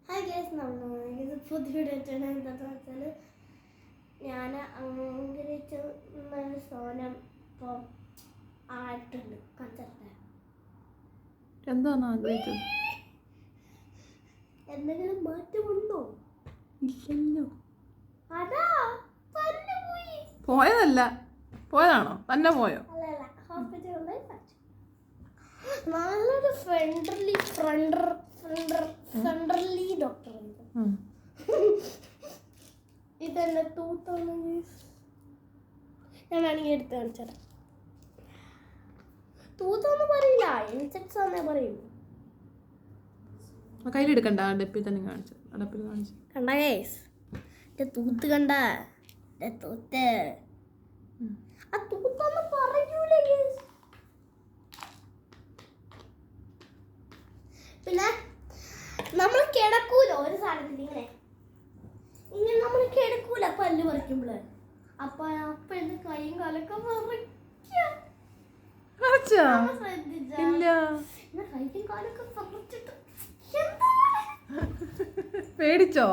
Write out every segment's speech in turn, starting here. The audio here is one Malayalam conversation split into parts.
ഹായ് ഗൈസ്, ഇത് പുതിയ ഡേറ്റാണ്. എന്താണെന്ന് വെച്ചാൽ ഞാൻ അംഗീകരിച്ച സോനം ഇപ്പോൾ ആയിട്ടുണ്ട്. കൺസെപ്റ്റ് എന്താണ് ആഗ്രഹിച്ചത്? എന്തെങ്കിലും മാറ്റമുണ്ടോ? ഇല്ലല്ലോ. അതാ തന്നെ പോയി. പോയതല്ല, പോയതാണോ? തന്നെ പോയോ? അല്ലല്ല, ഹോസ്പിറ്റലിൽ നല്ലൊരു ഫ്രണ്ട്ലി ഡോക്ടർ ഉണ്ട്. ഇതെന്നെ തൂത്താണ്. ഞാൻ വേണമെങ്കിൽ എടുത്ത് കാണിച്ചാൽ തൂത്തൊന്നും പറയില്ല, ഇൻസെക്ട്സ് ആണെന്നേ പറയും. കയ്യിലെടുക്കണ്ട, ഡപ്പിൽ തന്നെ കാണിച്ചു. ഡപ്പിൽ കാണിച്ചു കണ്ട ഗൈസ്, തൂത്ത് കണ്ട തൂത്ത്. ആ തൂത്തൊന്നും പറയൂലേ ഗൈസ്. പിന്നെ നമ്മൾ കിടക്കൂല ഒരു സാധനത്തിൽ ഇങ്ങനെ നമ്മൾ കിടക്കൂല പല്ല് പറിക്കുമ്പോള്. അപ്പൊ എന്റെ കൈയും കാലൊക്കെ കൈയും കാലൊക്കെ പറിച്ചിട്ട് പേടിച്ചോ?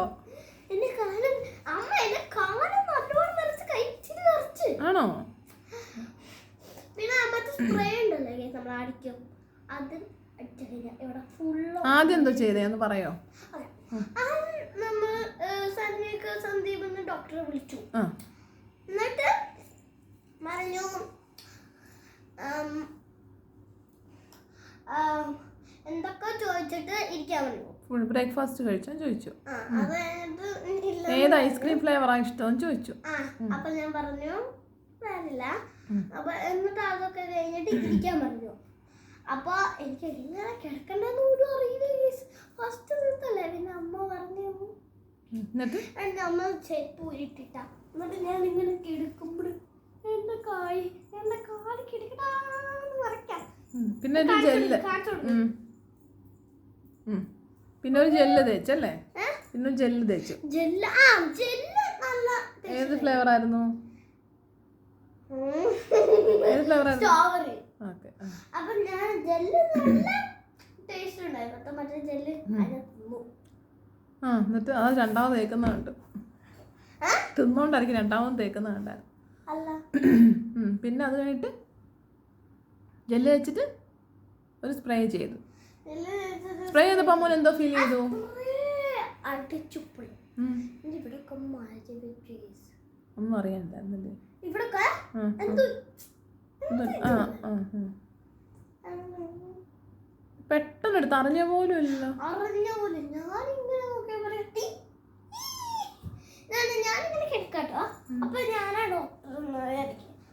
എന്റെ കാലം അമ്മ എന്റെ കാലം നല്ലോണം നിറച്ച് കഴിച്ചിട്ട് നിറച്ച്. ആണോ? പിന്നെ മറ്റേ സ്പ്രേ ഉണ്ടല്ലോ നമ്മൾ അടിക്കും, അത് ആദ്യം എന്തോ ചെയ്തേ ഒന്ന് പറയോ? നമ്മൾ സന്ദീപ് ഡോക്ടറെ വിളിച്ചു. എന്നിട്ട് പറഞ്ഞു എന്തൊക്കെ ചോദിച്ചിട്ട് ഇരിക്കാൻ പറഞ്ഞു. ഫുൾ ബ്രേക്ക്ഫാസ്റ്റ് കഴിച്ചോ ചോദിച്ചു. അതായത് ഏത് ഐസ്ക്രീം ഫ്ലേവറാ ഇഷ്ടം ചോദിച്ചു. അപ്പൊ ഞാൻ പറഞ്ഞു വേറില്ല. അപ്പൊ എന്നിട്ട് അതൊക്കെ കഴിഞ്ഞിട്ട് ഇരിക്കാൻ പറഞ്ഞു. അപ്പൊ എനിക്ക് എങ്ങനെ കിടക്കണ്ടെന്ന് പോലും അറിയില്ല. ഫസ്റ്റ് നിർത്തല്ലേ. പിന്നെ അമ്മ പറഞ്ഞു, എന്റെ അമ്മ ചെരുപ്പ് ഊരിട്ടിട്ട. എന്നിട്ട് ഞാൻ ഇങ്ങനെ കിടക്കുമ്പോൾ എന്റെ കാല് കിടക്കടാന്ന് മറക്കാം. പിന്നെ ഒരു ജെല്ല് തേച്ചല്ലേ? പിന്നെ ജെല്ല് തേച്ചു. ജെല്ല് നല്ല ഏത് ഫ്ലേവർ ആയിരുന്നു? സ്ട്രോബെറി. അപ്പൊ ഞാൻ ജെല്ല് നല്ല ടേസ്റ്റ് ഉണ്ടായിരുന്നു. മറ്റേ ജെല്ല് എന്നിട്ട് അത് രണ്ടാമത് തേക്കുന്നുണ്ട്. തിന്നോണ്ടായിരിക്കും രണ്ടാമത് തേക്കുന്നുണ്ടായിരുന്നു. പിന്നെ അത് കഴിഞ്ഞിട്ട് ജെല്ല് വെച്ചിട്ട് ഒരു സ്പ്രേ ചെയ്തു. സ്പ്രേ ചെയ്തപ്പോ അമ്മ എന്തോ ഫീൽ ചെയ്തു? ഒന്നും അറിയണ്ടായിരുന്നല്ലേ? പെട്ടെന്ന് എടുത്ത് അറിഞ്ഞ പോലും ഇല്ലല്ലോ. ഞാനിങ്ങനെ കിടക്കാട്ടോ. അപ്പൊ ഞാനാ ഡോക്ടർ.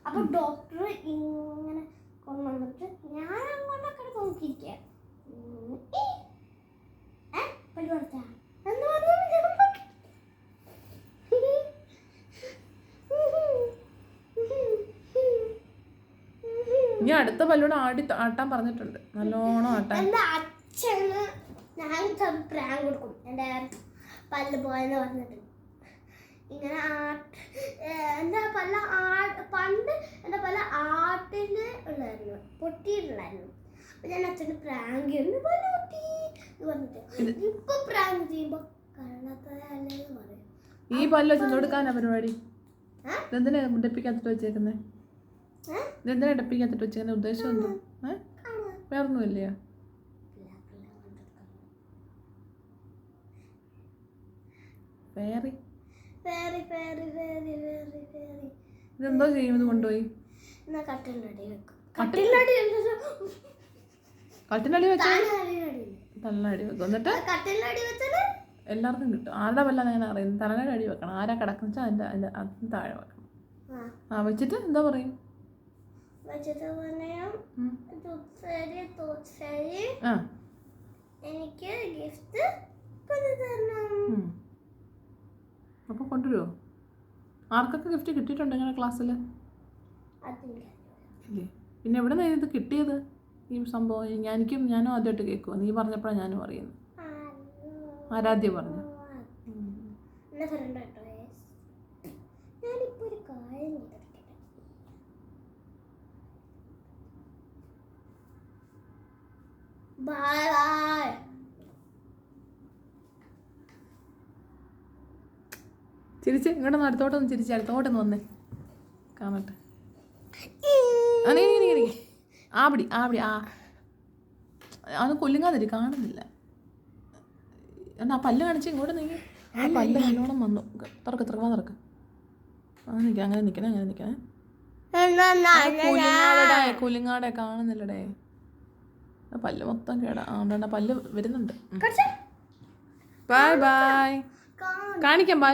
അപ്പൊ ഡോക്ടർ ഇങ്ങനെ കൊണ്ടുവന്നിട്ട് ഞാൻ അങ്ങോട്ടൊക്കെ നോക്കിയിരിക്കുക. ഇനി അടുത്ത പല്ലൂടെ ആട്ടാൻ പറഞ്ഞിട്ടുണ്ട്. നല്ലോണം ആട്ടാൻ. എന്റെ അച്ഛന് ഞാൻ പ്രാങ്ക് കൊടുക്കും. എന്റെ പല്ല് പോയെന്ന് പറഞ്ഞിട്ട് ഇങ്ങനെ എന്റെ പണ്ട് എന്റെ പല ആട്ടിന് ഉള്ളായിരുന്നു, പൊട്ടിയിട്ടുള്ളായിരുന്നു. അപ്പൊ ഞാൻ അച്ഛന് പ്രാങ്ക് ചെയ്യുന്നു, പല്ല് പൊട്ടി എന്ന് പറഞ്ഞിട്ട്. ഇപ്പൊ പ്രാങ്ക് ചെയ്യുമ്പോ കള്ളത്തരല്ലേന്ന് പറയും. ഈ പല്ല് വെച്ച് കൊടുക്കാനാ പരിപാടി? എന്തിനാ ഡപ്പിക്കകത്തിട്ട് വെച്ചേക്കുന്നേ? ഇതെന്തിനാ ഡപ്പിക്കകത്തിട്ട് വെച്ചേക്കുന്ന ഉദ്ദേശം എന്തോ? വേറൊന്നും ഇല്ലയോ? ഇതെന്തോ ചെയ്യും? ഇത് കൊണ്ടുപോയി കട്ടിലടി വെച്ചാൽ തലനടി വെക്കും. എന്നിട്ട് എല്ലാവർക്കും കിട്ടും. ആരുടെ പല്ലാണ് അങ്ങനെ അറിയുന്നത്? തലനടി അടി വെക്കണം. ആരാ കിടക്കുന്ന വെച്ചാൽ അതിന്റെ അതിന് താഴെ വെക്കണം. വെച്ചിട്ട് എന്താ പറയും? എനിക്ക് ഗിഫ്റ്റ് തരണം. അപ്പൊ കൊണ്ടുവരുമോ? ആർക്കൊക്കെ ഗിഫ്റ്റ് കിട്ടിയിട്ടുണ്ട് ഇങ്ങനെ ക്ലാസ്സിൽ? ഇല്ലേ? പിന്നെ എവിടെ നിന്നാണ് ഇത് കിട്ടിയത് ഈ സംഭവം? ഞാനും ആദ്യമായിട്ട് കേൾക്കുമോ? നീ പറഞ്ഞപ്പോഴാണ് ഞാനും അറിയുന്നത്. ആരാധ്യ പറഞ്ഞു. ഞാനിപ്പോ ഒരു കാര്യം ബൈ. ചിരിച്ച് ഇങ്ങോട്ടൊന്ന് അടുത്തോട്ടൊന്ന് ചിരിച്ച് അടുത്തോട്ടൊന്ന് വന്നേ കാണട്ടെ. ആ നീ നീ നീ ആപിടി അത് കൊല്ലുങ്ങാതിരി കാണുന്നില്ല. എന്നാ ആ പല്ല് കാണിച്ച് ഇങ്ങോട്ട് നീ. ആ പല്ല് നല്ലോണം വന്നു. തുറക്ക് അങ്ങനെ നിൽക്കണേ. കുലുങ്ങാടെ കാണുന്നില്ലടേ. പല്ല് മൊത്തം കേടാ. അതുകൊണ്ടാണ് പല്ല് വരുന്നുണ്ട്. ബൈ കാണിക്കാം. ബൈ.